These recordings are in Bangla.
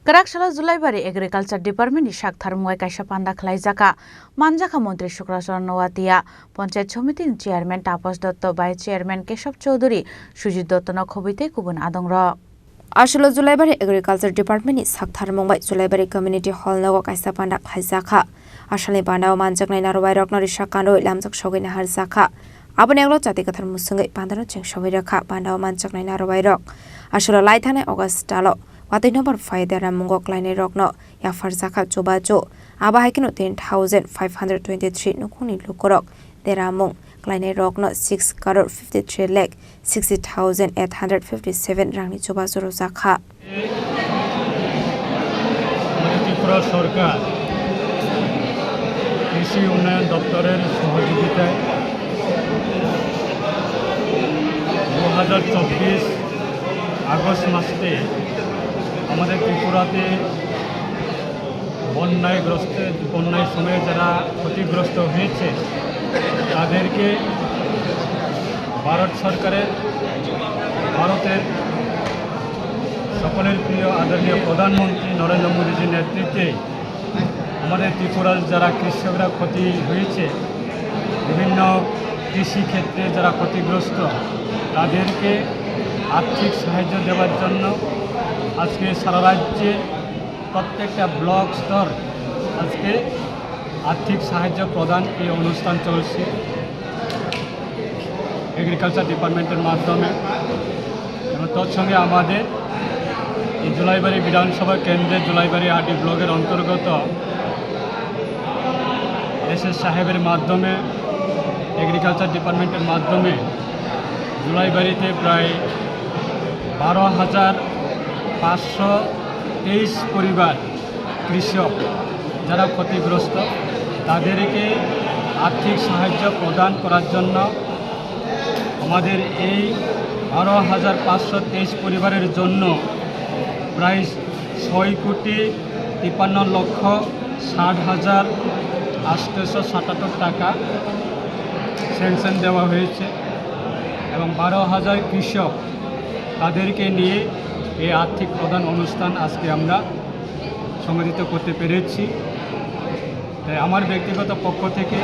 Karakshalo Julaibari Agriculture Department ni Shakthar Muay Kaisa Panda Khlaijaka Manjaka Mantri Shukrachar Nowatia Panchayat Samiti Chairman Tapas Dotto Vice Chairman Keshav Choudhury Sujit Dotto no khobite kubun adongra Ashalo Julaibari Agriculture Department ni Shakthar Mumbai Julaibari Community Hall no Kaisa Panda Khlaijaka Ashali Panda Manjaknai Narwai Rokno Rishakano Lamjak Shogin Harzaka Abone Aglo Chati Kathar Musungai Pandano Cheng Shawiraka Panda Manjaknai Narwai Rok Ashalo Laithane August Talo Wati number 5 dara mungok line rokno ya farzaka chobajo aba hakino 10,523 nukuni lukorok dera mung line rokno 6 crore 53 lakh 60,857 rangni chobajo rozakha Tripura সরকার কৃষি উন্নয়ন দপ্তরের সহযোগিতায় 2024 আগস্ট মাসে আমাদের ত্রিপুরাতে বন্যায় সময়ে যারা ক্ষতিগ্রস্ত হয়েছে তাদেরকে ভারতের সকলের প্রিয় আদরণীয় প্রধানমন্ত্রী নরেন্দ্র মোদীজির নেতৃত্বে আমাদের ত্রিপুরার যারা কৃষকরা ক্ষতি হয়েছে বিভিন্ন কৃষি ক্ষেত্রে যারা ক্ষতিগ্রস্ত তাদেরকে আর্থিক সাহায্য দেওয়ার জন্য আজকে সারা রাজ্যে প্রত্যেকটা ব্লক স্তর আজকে আর্থিক সাহায্য প্রদান এই অনুষ্ঠান চলছে এগ্রিকালচার ডিপার্টমেন্টের মাধ্যমে এবং তৎসঙ্গে আমাদের এই জুলাইবাড়ি বিধানসভা কেন্দ্রের জুলাইবাড়ি আরডি ব্লকের অন্তর্গত এসএস সাহেবের মাধ্যমে এগ্রিকালচার ডিপার্টমেন্টের মাধ্যমে জুলাইবাড়িতে প্রায় 12,523 পরিবার কৃষক যারা ক্ষতিগ্রস্ত তাদেরকে আর্থিক সাহায্য প্রদান করার জন্য আমাদের এই 12,523 পরিবারের জন্য প্রায় 6,53,60,877 টাকা স্যাংশন দেওয়া হয়েছে এবং 12,000 কৃষক তাদেরকে নিয়ে এই আর্থিক প্রদান অনুষ্ঠান আজকে আমরা সংগঠিত করতে পেরেছি তাই আমার ব্যক্তিগত পক্ষ থেকে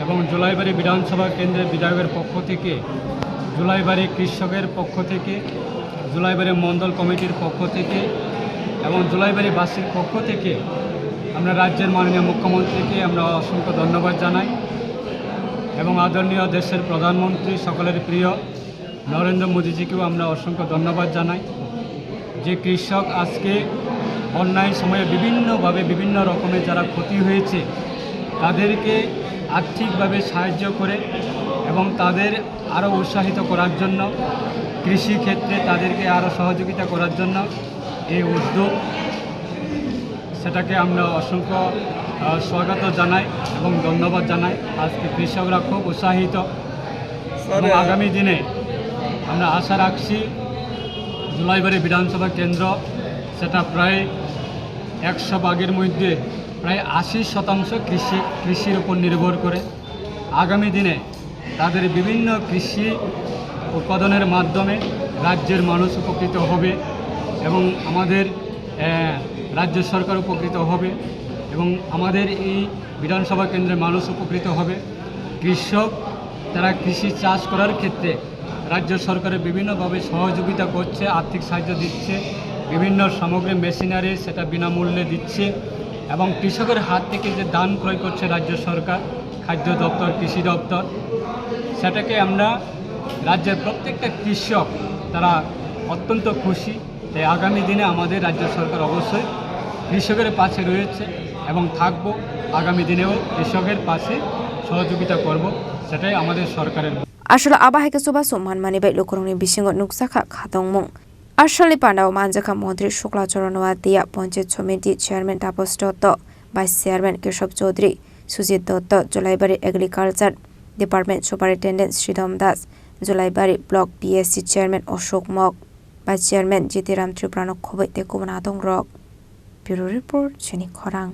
এবং জুলাইবাড়ি বিধানসভা কেন্দ্রের বিধায়কের পক্ষ থেকে জুলাইবাড়ি কৃষকের পক্ষ থেকে জুলাইবাড়ি মণ্ডল কমিটির পক্ষ থেকে এবং জুলাইবাড়িবাসীর পক্ষ থেকে আমরা রাজ্যের মাননীয় মুখ্যমন্ত্রীকে আমরা অসংখ্য ধন্যবাদ জানাই এবং আদরণীয় দেশের প্রধানমন্ত্রী সকলের প্রিয় নরেন্দ্র মোদীজিকেও আমরা অসংখ্য ধন্যবাদ জানাই যে কৃষক আজকে বন্যার সময়ে বিভিন্নভাবে বিভিন্ন রকমের যারা ক্ষতি হয়েছে তাদেরকে আর্থিকভাবে সাহায্য করে এবং তাদের আরও উৎসাহিত করার জন্য কৃষি ক্ষেত্রে তাদেরকে আরও সহযোগিতা করার জন্য এই উদ্যোগ সেটাকে আমরা অসংখ্য স্বাগত জানাই এবং ধন্যবাদ জানাই আজকে কৃষকরা খুব উৎসাহিত এবং আগামী দিনে আমরা আশা রাখছি জুলাইবাড়ি বিধানসভা কেন্দ্র সেটা প্রায় 100 ভাগের মধ্যে প্রায় 80% কৃষির উপর নির্ভর করে আগামী দিনে তাদের বিভিন্ন কৃষি উৎপাদনের মাধ্যমে রাজ্যের মানুষ উপকৃত হবে এবং আমাদের রাজ্য সরকার উপকৃত হবে এবং আমাদের এই বিধানসভা কেন্দ্রের মানুষ উপকৃত হবে কৃষক তারা কৃষি চাষ করার ক্ষেত্রে রাজ্য সরকারের বিভিন্নভাবে সহযোগিতা করছে আর্থিক সাহায্য দিচ্ছে বিভিন্ন সামগ্রী মেশিনারি সেটা বিনামূল্যে দিচ্ছে এবং কৃষকের হাত থেকে যে ধান ক্রয় করছে রাজ্য সরকার খাদ্য দপ্তর কৃষি দপ্তর সেটাকে আমরা রাজ্যের প্রত্যেকটা কৃষক তারা অত্যন্ত খুশি তাই আগামী দিনে আমাদের রাজ্য সরকার অবশ্যই কৃষকের পাশে রয়েছে এবং থাকবো আগামী দিনেও কৃষকের পাশে সহযোগিতা করব সেটাই আমাদের সরকারের Ashalo abahake soba soman mani bai lokorongni bisingo nuksakha khatongmung Ashali Pandao Manjaka Mantri Shukrachar Nowatia Panchayat Samiti Chairman Tapas Dotto Vice Chairman Keshav Choudhury Sujit Dotto Julaibari Agriculture Department Superintendent Sridham Das Julaibari Block PSC Chairman Ashok Mok Vice Chairman Jitiram Triprano Khobite Kubana Dongrok Bureau Report Chini Khorang